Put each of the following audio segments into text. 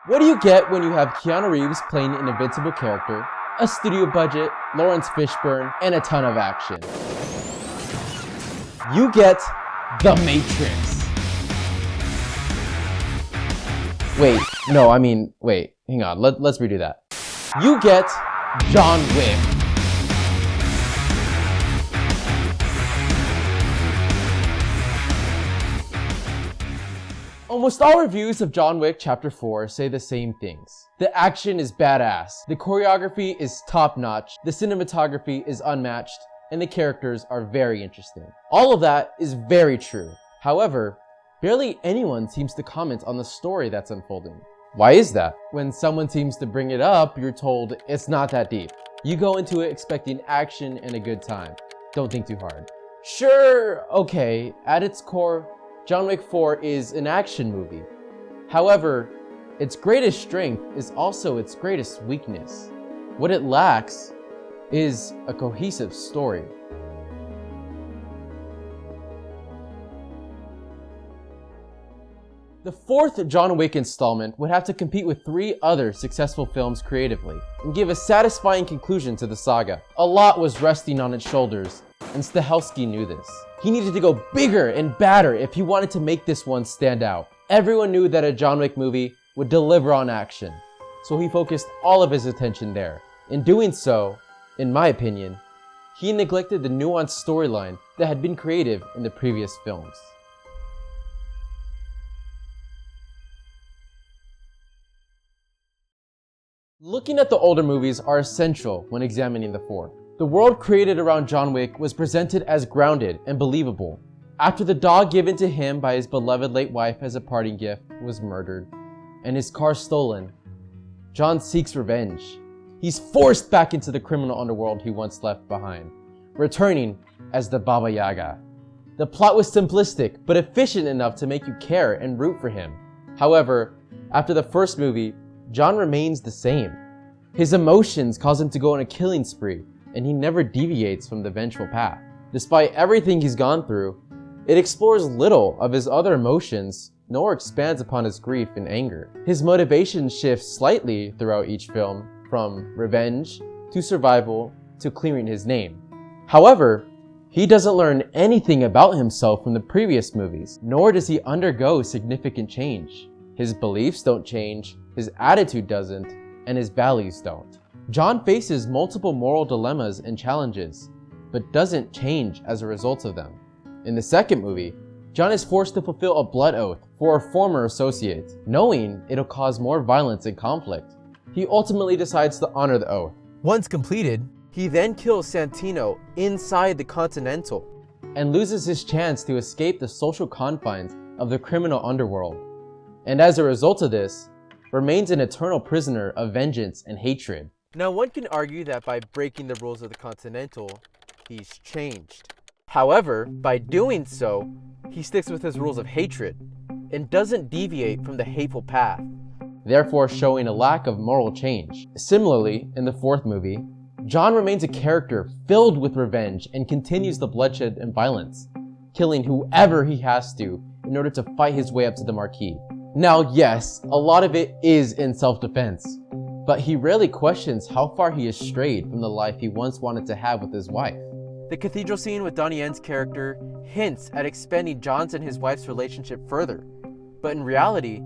What do you get when you have Keanu Reeves playing an invincible character, a studio budget, Lawrence Fishburne, and a ton of action? You get The Matrix. Wait, hang on, let's redo that. You get John Wick. Almost all reviews of John Wick Chapter 4 say the same things. The action is badass, the choreography is top-notch, the cinematography is unmatched, and the characters are very interesting. All of that is very true. However, barely anyone seems to comment on the story that's unfolding. Why is that? When someone seems to bring it up, you're told it's not that deep. You go into it expecting action and a good time. Don't think too hard. Sure, okay, at its core, John Wick 4 is an action movie. However, its greatest strength is also its greatest weakness. What it lacks is a cohesive story. The fourth John Wick installment would have to compete with 3 other successful films creatively and give a satisfying conclusion to the saga. A lot was resting on its shoulders, and Stahelski knew this. He needed to go bigger and badder if he wanted to make this one stand out. Everyone knew that a John Wick movie would deliver on action, so he focused all of his attention there. In doing so, in my opinion, he neglected the nuanced storyline that had been creative in the previous films. Looking at the older movies are essential when examining the fourth. The world created around John Wick was presented as grounded and believable. After the dog given to him by his beloved late wife as a parting gift was murdered, and his car stolen, John seeks revenge. He's forced back into the criminal underworld he once left behind, returning as the Baba Yaga. The plot was simplistic, but efficient enough to make you care and root for him. However, after the first movie, John remains the same. His emotions cause him to go on a killing spree, and he never deviates from the vengeful path. Despite everything he's gone through, it explores little of his other emotions, nor expands upon his grief and anger. His motivation shifts slightly throughout each film, from revenge, to survival, to clearing his name. However, he doesn't learn anything about himself from the previous movies, nor does he undergo significant change. His beliefs don't change, his attitude doesn't, and his values don't. John faces multiple moral dilemmas and challenges, but doesn't change as a result of them. In the second movie, John is forced to fulfill a blood oath for a former associate, knowing it'll cause more violence and conflict. He ultimately decides to honor the oath. Once completed, he then kills Santino inside the Continental and loses his chance to escape the social confines of the criminal underworld. And as a result of this, remains an eternal prisoner of vengeance and hatred. Now one can argue that by breaking the rules of the Continental, he's changed. However, by doing so, he sticks with his rules of hatred and doesn't deviate from the hateful path, therefore showing a lack of moral change. Similarly, in the fourth movie, John remains a character filled with revenge and continues the bloodshed and violence, killing whoever he has to in order to fight his way up to the marquee. Now yes, a lot of it is in self-defense, but he rarely questions how far he has strayed from the life he once wanted to have with his wife. The cathedral scene with Donnie Yen's character hints at expanding John's and his wife's relationship further, but in reality,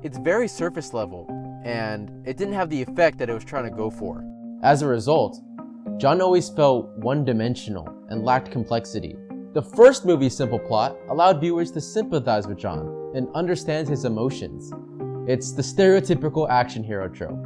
it's very surface level, and it didn't have the effect that it was trying to go for. As a result, John always felt one-dimensional and lacked complexity. The first movie's simple plot allowed viewers to sympathize with John and understand his emotions. It's the stereotypical action hero trope,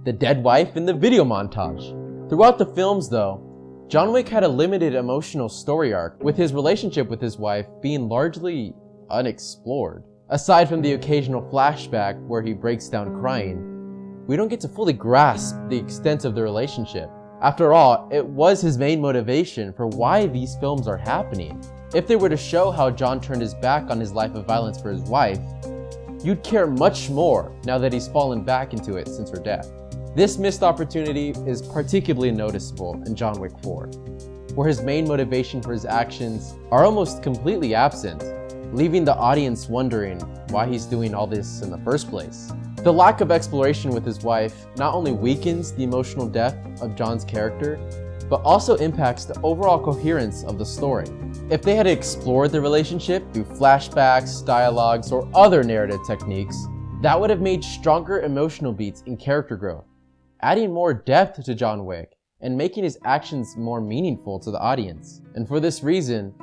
the dead wife in the video montage. Throughout the films though, John Wick had a limited emotional story arc, with his relationship with his wife being largely unexplored. Aside from the occasional flashback where he breaks down crying, we don't get to fully grasp the extent of the relationship. After all, it was his main motivation for why these films are happening. If they were to show how John turned his back on his life of violence for his wife, you'd care much more now that he's fallen back into it since her death. This missed opportunity is particularly noticeable in John Wick 4, where his main motivation for his actions are almost completely absent, leaving the audience wondering why he's doing all this in the first place. The lack of exploration with his wife not only weakens the emotional depth of John's character, but also impacts the overall coherence of the story. If they had explored the relationship through flashbacks, dialogues, or other narrative techniques, that would have made stronger emotional beats in character growth, adding more depth to John Wick and making his actions more meaningful to the audience. And for this reason,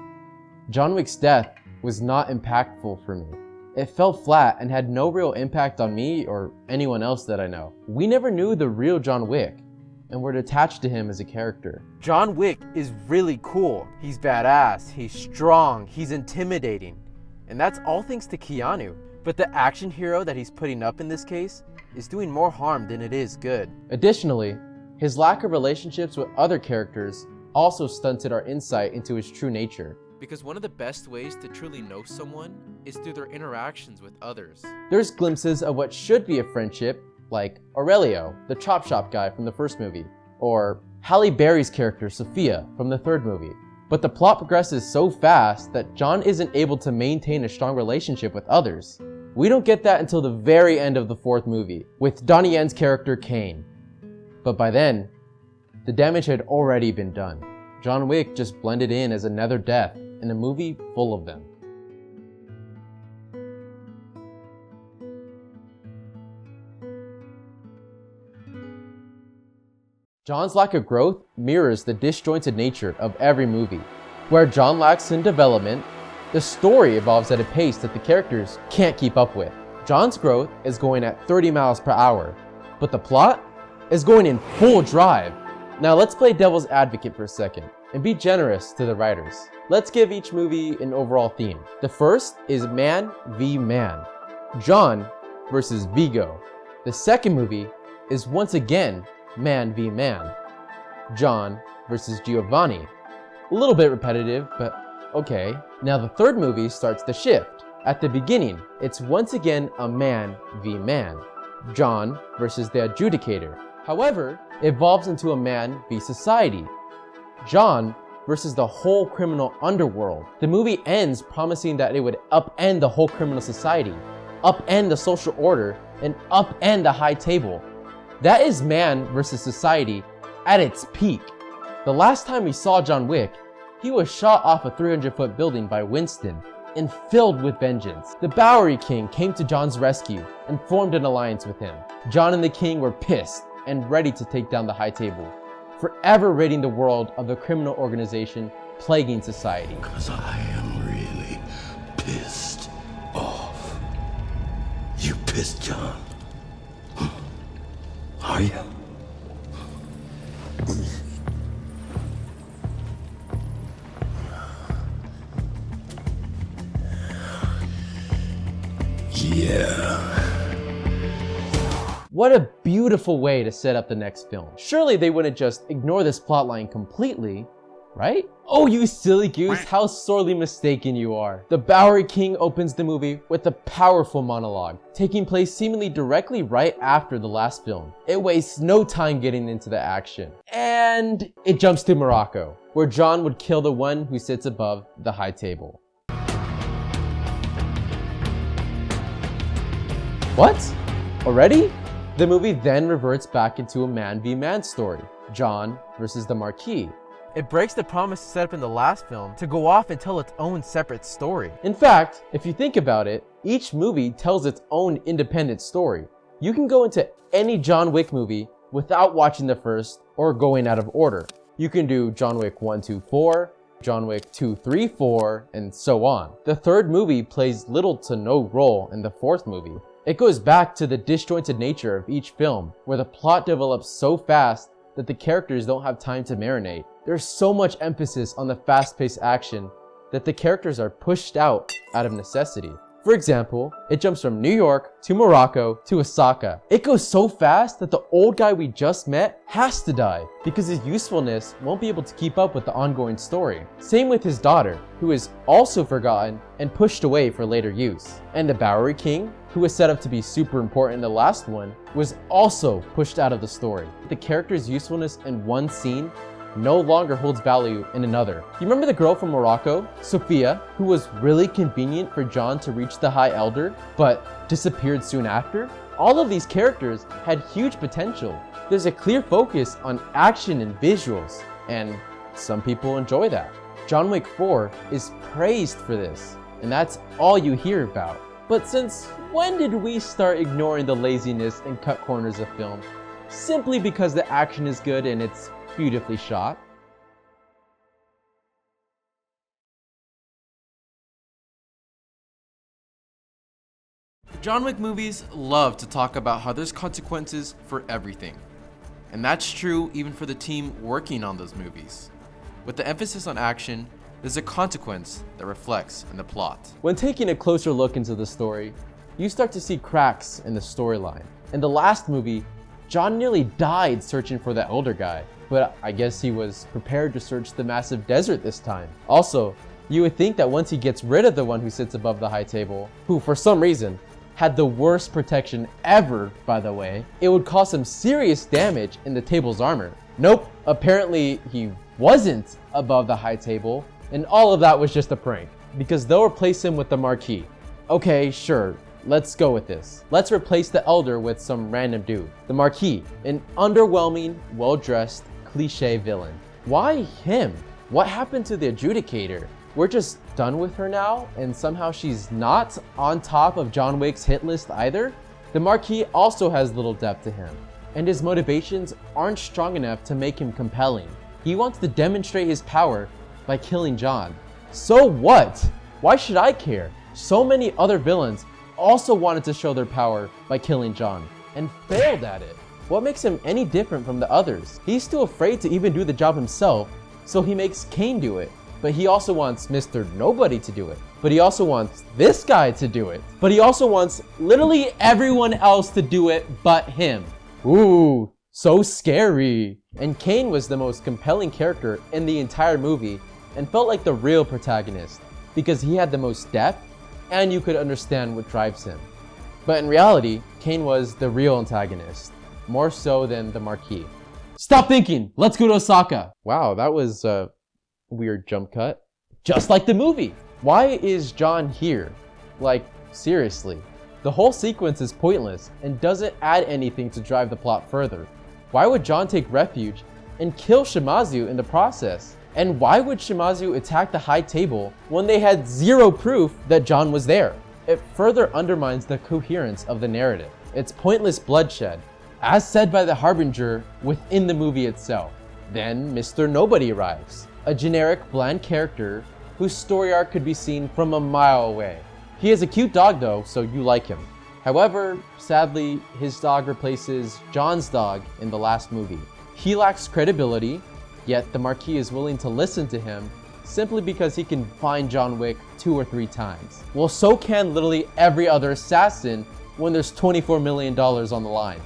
John Wick's death was not impactful for me. It fell flat and had no real impact on me or anyone else that I know. We never knew the real John Wick, and we're attached to him as a character. John Wick is really cool. He's badass, he's strong, he's intimidating. And that's all thanks to Keanu. But the action hero that he's putting up in this case is doing more harm than it is good. Additionally, his lack of relationships with other characters also stunted our insight into his true nature. Because one of the best ways to truly know someone is through their interactions with others. There's glimpses of what should be a friendship, like Aurelio, the chop shop guy from the first movie, or Halle Berry's character Sophia from the third movie. But the plot progresses so fast that John isn't able to maintain a strong relationship with others. We don't get that until the very end of the fourth movie, with Donnie Yen's character Kane. But by then, the damage had already been done. John Wick just blended in as another death in a movie full of them. John's lack of growth mirrors the disjointed nature of every movie. Where John lacks in development, the story evolves at a pace that the characters can't keep up with. John's growth is going at 30 miles per hour, but the plot is going in full drive. Now let's play devil's advocate for a second and be generous to the writers. Let's give each movie an overall theme. The first is man v man, John versus Vigo. The second movie is once again man v man, John versus Giovanni. A little bit repetitive, but okay. Now the third movie starts the shift. At the beginning, it's once again a man v man, John versus the adjudicator. However, it evolves into a man v society, John versus the whole criminal underworld. The movie ends promising that it would upend the whole criminal society, upend the social order, and upend the high table. That is man versus society at its peak. The last time we saw John Wick, he was shot off a 300-foot building by Winston and filled with vengeance. The Bowery King came to John's rescue and formed an alliance with him. John and the King were pissed and ready to take down the high table, forever ridding the world of the criminal organization plaguing society. Because I am really pissed off. You pissed, John? Are you? Yeah. What a beautiful way to set up the next film. Surely they wouldn't just ignore this plotline completely, right? Oh, you silly goose, how sorely mistaken you are. The Bowery King opens the movie with a powerful monologue, taking place seemingly directly right after the last film. It wastes no time getting into the action. And it jumps to Morocco, where John would kill the one who sits above the high table. What? Already? The movie then reverts back into a man v man story, John versus the Marquis. It breaks the promise set up in the last film to go off and tell its own separate story. In fact, if you think about it, each movie tells its own independent story. You can go into any John Wick movie without watching the first or going out of order. You can do John Wick 1, 2, 4, John Wick 2, 3, 4, and so on. The third movie plays little to no role in the fourth movie. It goes back to the disjointed nature of each film, where the plot develops so fast that the characters don't have time to marinate. There's so much emphasis on the fast-paced action that the characters are pushed out of necessity. For example, it jumps from New York to Morocco to Osaka. It goes so fast that the old guy we just met has to die because his usefulness won't be able to keep up with the ongoing story. Same with his daughter, who is also forgotten and pushed away for later use. And the Bowery King, who was set up to be super important in the last one, was also pushed out of the story. The character's usefulness in one scene no longer holds value in another. You remember the girl from Morocco, Sophia, who was really convenient for John to reach the High Elder, but disappeared soon after? All of these characters had huge potential. There's a clear focus on action and visuals, and some people enjoy that. John Wick 4 is praised for this, and that's all you hear about. But since when did we start ignoring the laziness and cut corners of film simply because the action is good and it's beautifully shot? John Wick movies love to talk about how there's consequences for everything. And that's true even for the team working on those movies. With the emphasis on action, there's a consequence that reflects in the plot. When taking a closer look into the story, you start to see cracks in the storyline. In the last movie, John nearly died searching for the elder guy, but I guess he was prepared to search the massive desert this time. Also, you would think that once he gets rid of the one who sits above the high table, who for some reason had the worst protection ever, by the way, it would cause some serious damage in the table's armor. Nope, apparently he wasn't above the high table, and all of that was just a prank, because they'll replace him with the Marquis. Okay, sure, let's go with this. Let's replace the Elder with some random dude. The Marquis, an underwhelming, well-dressed, cliche villain. Why him? What happened to the Adjudicator? We're just done with her now, and somehow she's not on top of John Wick's hit list either? The Marquis also has little depth to him, and his motivations aren't strong enough to make him compelling. He wants to demonstrate his power by killing John. So what? Why should I care? So many other villains also wanted to show their power by killing John, and failed at it. What makes him any different from the others? He's too afraid to even do the job himself, so he makes Kane do it. But he also wants Mr. Nobody to do it. But he also wants this guy to do it. But he also wants literally everyone else to do it but him. Ooh, so scary. And Kane was the most compelling character in the entire movie and felt like the real protagonist because he had the most depth and you could understand what drives him. But in reality, Kane was the real antagonist, more so than the Marquis. Stop thinking! Let's go to Osaka! Wow, that was weird jump cut. Just like the movie. Why is John here? Like, seriously. The whole sequence is pointless and doesn't add anything to drive the plot further. Why would John take refuge and kill Shimazu in the process? And why would Shimazu attack the high table when they had zero proof that John was there? It further undermines the coherence of the narrative. It's pointless bloodshed, as said by the Harbinger within the movie itself. Then Mr. Nobody arrives. A generic, bland character whose story arc could be seen from a mile away. He is a cute dog though, so you like him. However, sadly, his dog replaces John's dog in the last movie. He lacks credibility, yet the Marquis is willing to listen to him simply because he can find John Wick 2 or 3 times. Well, so can literally every other assassin when there's $24 million on the line.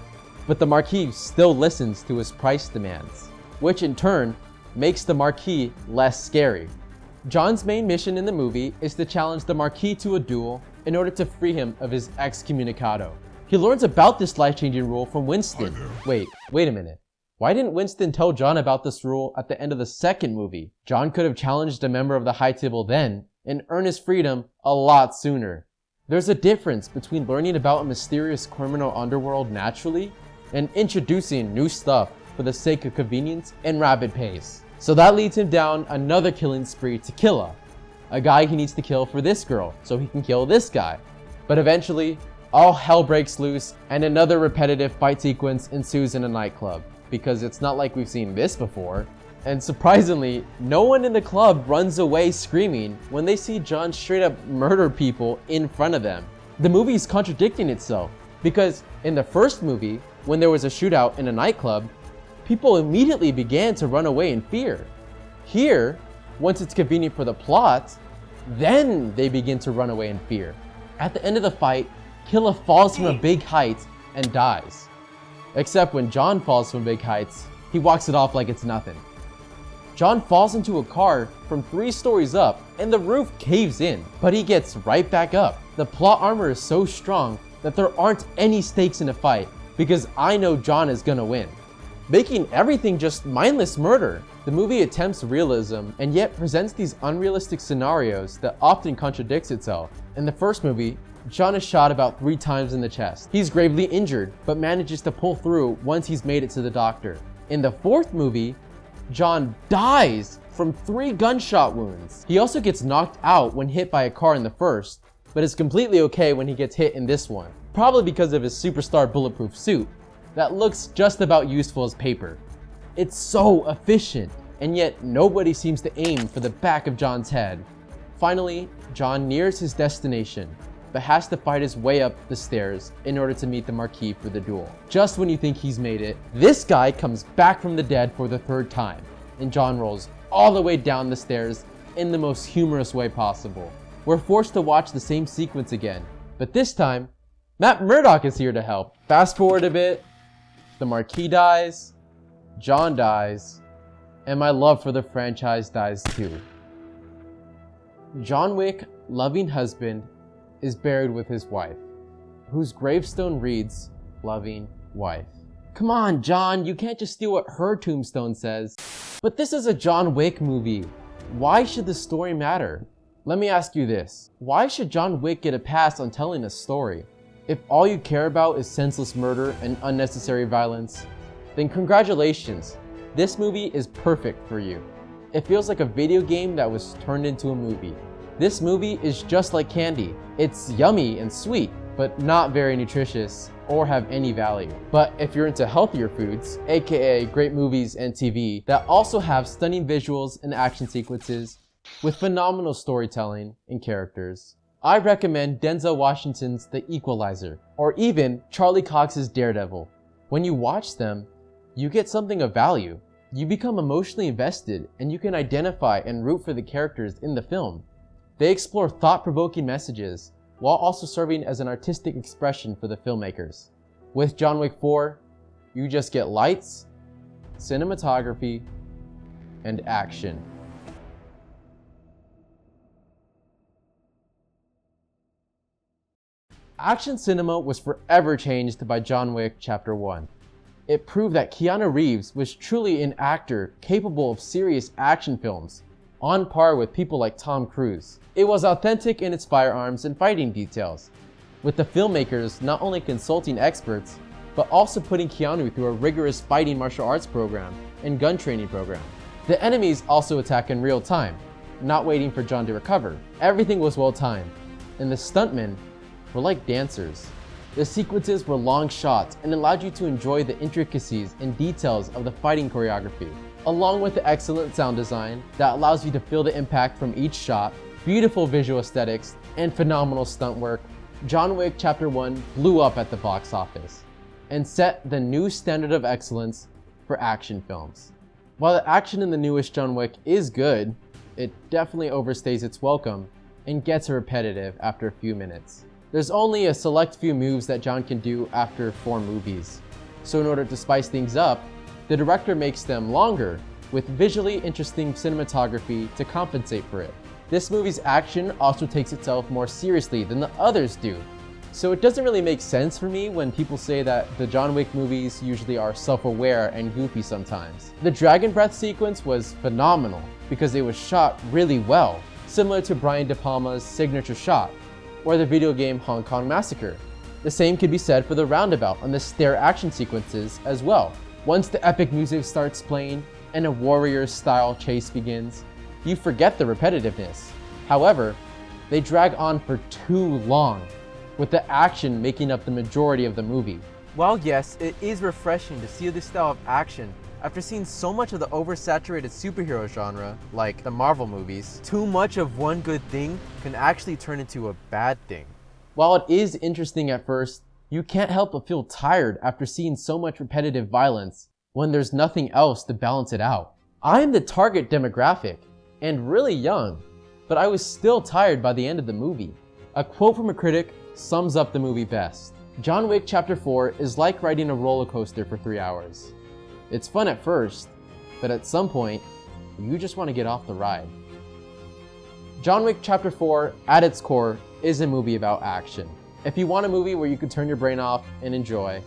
But the Marquis still listens to his price demands, which in turn makes the Marquis less scary. John's main mission in the movie is to challenge the Marquis to a duel in order to free him of his excommunicado. He learns about this life-changing rule from Winston. Wait a minute. Why didn't Winston tell John about this rule at the end of the second movie? John could have challenged a member of the High Table then and earned his freedom a lot sooner. There's a difference between learning about a mysterious criminal underworld naturally and introducing new stuff for the sake of convenience and rapid pace. So that leads him down another killing spree to Killa, a guy he needs to kill for this girl so he can kill this guy. But eventually, all hell breaks loose and another repetitive fight sequence ensues in a nightclub, because it's not like we've seen this before. And surprisingly, no one in the club runs away screaming when they see John straight up murder people in front of them. The movie's contradicting itself, because in the first movie, when there was a shootout in a nightclub, people immediately began to run away in fear. Here, once it's convenient for the plot, then they begin to run away in fear. At the end of the fight, Killa falls from a big height and dies. Except when John falls from big heights, he walks it off like it's nothing. John falls into a car from 3 stories up and the roof caves in, but he gets right back up. The plot armor is so strong that there aren't any stakes in a fight because I know John is gonna win, making everything just mindless murder. The movie attempts realism and yet presents these unrealistic scenarios that often contradicts itself. In the first movie, John is shot about 3 times in the chest. He's gravely injured, but manages to pull through once he's made it to the doctor. In the 4th movie, John dies from 3 gunshot wounds. He also gets knocked out when hit by a car in the 1st, but is completely okay when he gets hit in this one, probably because of his superstar bulletproof suit that looks just about useful as paper. It's so efficient, and yet nobody seems to aim for the back of John's head. Finally, John nears his destination, but has to fight his way up the stairs in order to meet the Marquis for the duel. Just when you think he's made it, this guy comes back from the dead for the 3rd time, and John rolls all the way down the stairs in the most humorous way possible. We're forced to watch the same sequence again, but this time, Matt Murdock is here to help. Fast forward a bit, the Marquis dies, John dies, and my love for the franchise dies too. John Wick, loving husband, is buried with his wife, whose gravestone reads, loving wife. Come on, John, you can't just steal what her tombstone says. But this is a John Wick movie. Why should the story matter? Let me ask you this. Why should John Wick get a pass on telling a story? If all you care about is senseless murder and unnecessary violence, then congratulations. This movie is perfect for you. It feels like a video game that was turned into a movie. This movie is just like candy. It's yummy and sweet, but not very nutritious or have any value. But if you're into healthier foods, aka great movies and TV that also have stunning visuals and action sequences with phenomenal storytelling and characters, I recommend Denzel Washington's The Equalizer or even Charlie Cox's Daredevil. When you watch them, you get something of value. You become emotionally invested and you can identify and root for the characters in the film. They explore thought-provoking messages while also serving as an artistic expression for the filmmakers. With John Wick 4, you just get lights, cinematography, and action. Action cinema was forever changed by John Wick Chapter 1. It proved that Keanu Reeves was truly an actor capable of serious action films, on par with people like Tom Cruise. It was authentic in its firearms and fighting details, with the filmmakers not only consulting experts, but also putting Keanu through a rigorous fighting martial arts program and gun training program. The enemies also attack in real time, not waiting for John to recover. Everything was well timed, and the stuntmen were like dancers. The sequences were long shots and allowed you to enjoy the intricacies and details of the fighting choreography, along with the excellent sound design that allows you to feel the impact from each shot, beautiful visual aesthetics, and phenomenal stunt work. John Wick Chapter 1 blew up at the box office and set the new standard of excellence for action films. While the action in the newest John Wick is good, it definitely overstays its welcome and gets repetitive after a few minutes. There's only a select few moves that John can do after 4 movies, so in order to spice things up, the director makes them longer with visually interesting cinematography to compensate for it. This movie's action also takes itself more seriously than the others do, so it doesn't really make sense for me when people say that the John Wick movies usually are self-aware and goofy sometimes. The Dragon Breath sequence was phenomenal because it was shot really well, similar to Brian De Palma's signature shot, or the video game Hong Kong Massacre. The same could be said for the roundabout and the stair action sequences as well. Once the epic music starts playing and a warrior-style chase begins, you forget the repetitiveness. However, they drag on for too long, with the action making up the majority of the movie. While yes, it is refreshing to see this style of action after seeing so much of the oversaturated superhero genre, like the Marvel movies, too much of one good thing can actually turn into a bad thing. While it is interesting at first, you can't help but feel tired after seeing so much repetitive violence when there's nothing else to balance it out. I am the target demographic, and really young, but I was still tired by the end of the movie. A quote from a critic sums up the movie best. John Wick Chapter 4 is like riding a roller coaster for 3 hours. It's fun at first, but at some point, you just want to get off the ride. John Wick Chapter 4, at its core, is a movie about action. If you want a movie where you can turn your brain off and enjoy,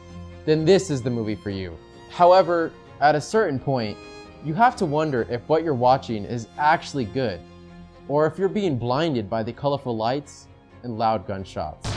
then this is the movie for you. However, at a certain point, you have to wonder if what you're watching is actually good, or if you're being blinded by the colorful lights and loud gunshots.